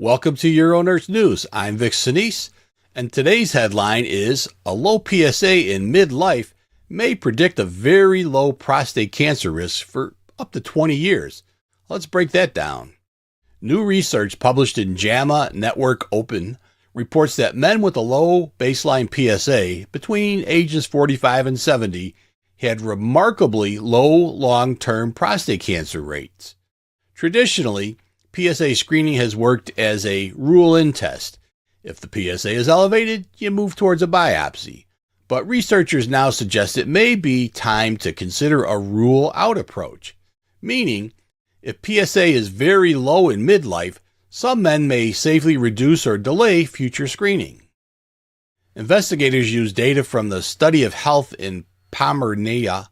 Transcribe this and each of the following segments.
Welcome to UroNurse News. I'm Vic Senese, and today's headline is a low PSA in midlife may predict a very low prostate cancer risk for up to 20 years. Let's break that down. New research published in JAMA Network Open reports that men with a low baseline PSA between ages 45 and 70 had remarkably low long-term prostate cancer rates. Traditionally, PSA screening has worked as a rule-in test. If the PSA is elevated, you move towards a biopsy. But researchers now suggest it may be time to consider a rule-out approach, meaning if PSA is very low in midlife, some men may safely reduce or delay future screening. Investigators used data from the Study of Health in Pomerania,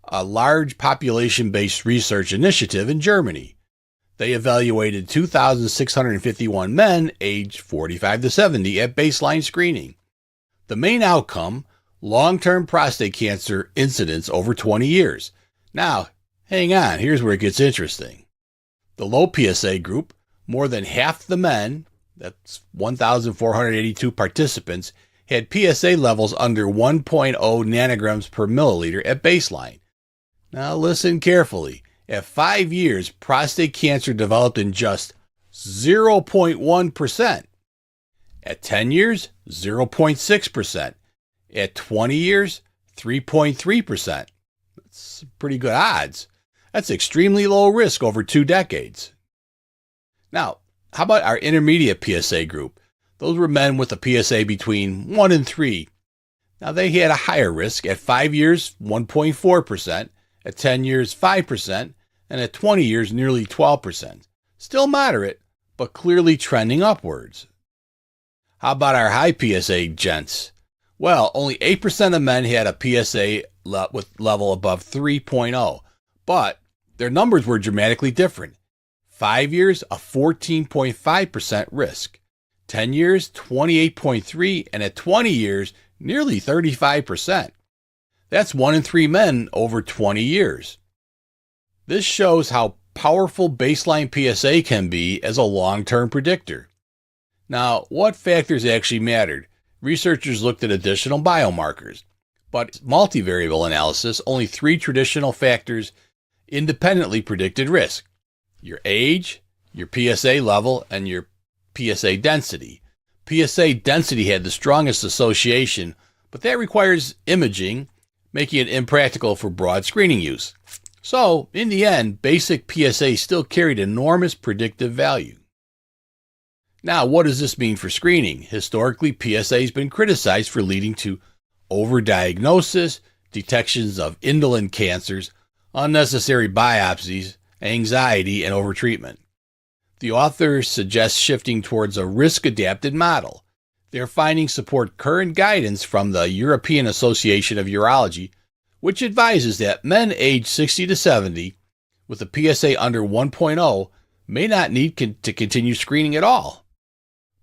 a large population-based research initiative in Germany. They evaluated 2,651 men aged 45 to 70 at baseline screening. The main outcome, long-term prostate cancer incidence over 20 years. Now, hang on, here's where it gets interesting. The low PSA group, more than half the men, that's 1,482 participants, had PSA levels under 1.0 nanograms per milliliter at baseline. Now listen carefully. At 5 years, prostate cancer developed in just 0.1%. At 10 years, 0.6%. At 20 years, 3.3%. That's pretty good odds. That's extremely low risk over 2 decades. Now, how about our intermediate PSA group? Those were men with a PSA between 1 and 3. Now, they had a higher risk. At 5 years, 1.4%. At 10 years, 5%. And at 20 years, nearly 12%. Still moderate, but clearly trending upwards. How about our high PSA gents? Well, only 8% of men had a PSA with level above 3.0, but their numbers were dramatically different. 5 years, a 14.5% risk. 10 years, 28.3%, and at 20 years, nearly 35%. That's 1 in 3 men over 20 years. This shows how powerful baseline PSA can be as a long-term predictor. Now, what factors actually mattered? Researchers looked at additional biomarkers, but multivariable analysis, only 3 traditional factors independently predicted risk: your age, your PSA level, and your PSA density. PSA density had the strongest association, but that requires imaging, making it impractical for broad screening use. So, in the end, basic PSA still carried enormous predictive value. Now, what does this mean for screening? Historically, PSA has been criticized for leading to overdiagnosis, detections of indolent cancers, unnecessary biopsies, anxiety, and overtreatment. The authors suggest shifting towards a risk-adapted model. Their findings support current guidance from the European Association of Urology, which advises that men aged 60 to 70 with a PSA under 1.0 may not need to continue screening at all.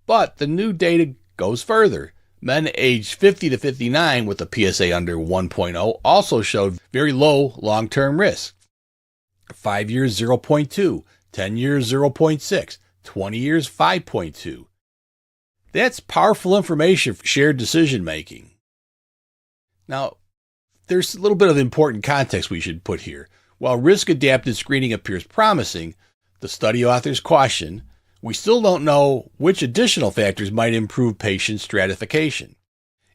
But the new data goes further. Men aged 50 to 59 with a PSA under 1.0 also showed very low long-term risk. 5 years, 0.2. 10 years, 0.6. 20 years, 5.2. That's powerful information for shared decision-making. Now, there's a little bit of important context we should put here. While risk-adapted screening appears promising, the study authors caution, we still don't know which additional factors might improve patient stratification.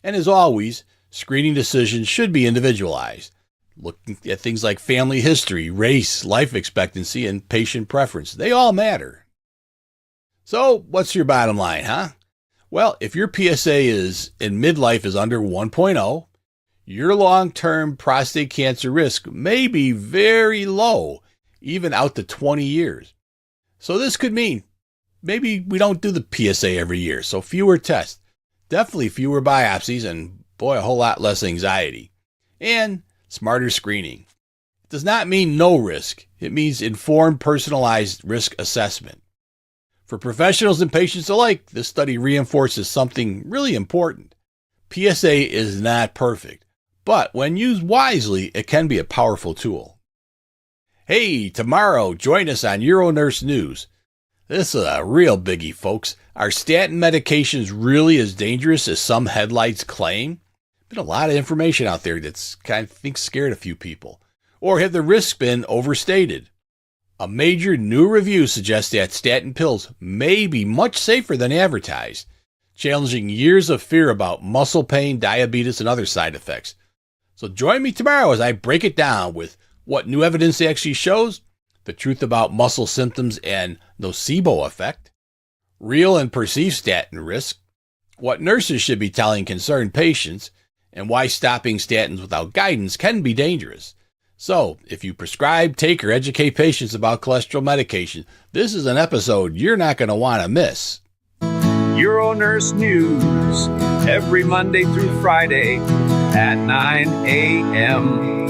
And as always, screening decisions should be individualized, looking at things like family history, race, life expectancy, and patient preference. They all matter. So, what's your bottom line, huh? Well, if your PSA is in midlife is under 1.0, your long-term prostate cancer risk may be very low, even out to 20 years. So this could mean maybe we don't do the PSA every year, so fewer tests, definitely fewer biopsies, and boy, a whole lot less anxiety. And smarter screening. It does not mean no risk. It means informed, personalized risk assessment. For professionals and patients alike, this study reinforces something really important. PSA is not perfect, but when used wisely, it can be a powerful tool. Hey, tomorrow, join us on UroNurse News. This is a real biggie, folks. Are statin medications really as dangerous as some headlines claim? Been a lot of information out there that's kind of scared a few people. Or have the risks been overstated? A major new review suggests that statin pills may be much safer than advertised, challenging years of fear about muscle pain, diabetes, and other side effects. So join me tomorrow as I break it down with what new evidence actually shows, the truth about muscle symptoms and nocebo effect, real and perceived statin risk, what nurses should be telling concerned patients, and why stopping statins without guidance can be dangerous. So, if you prescribe, take, or educate patients about cholesterol medication, this is an episode you're not going to want to miss. UroNurse News, every Monday through Friday at 9 a.m.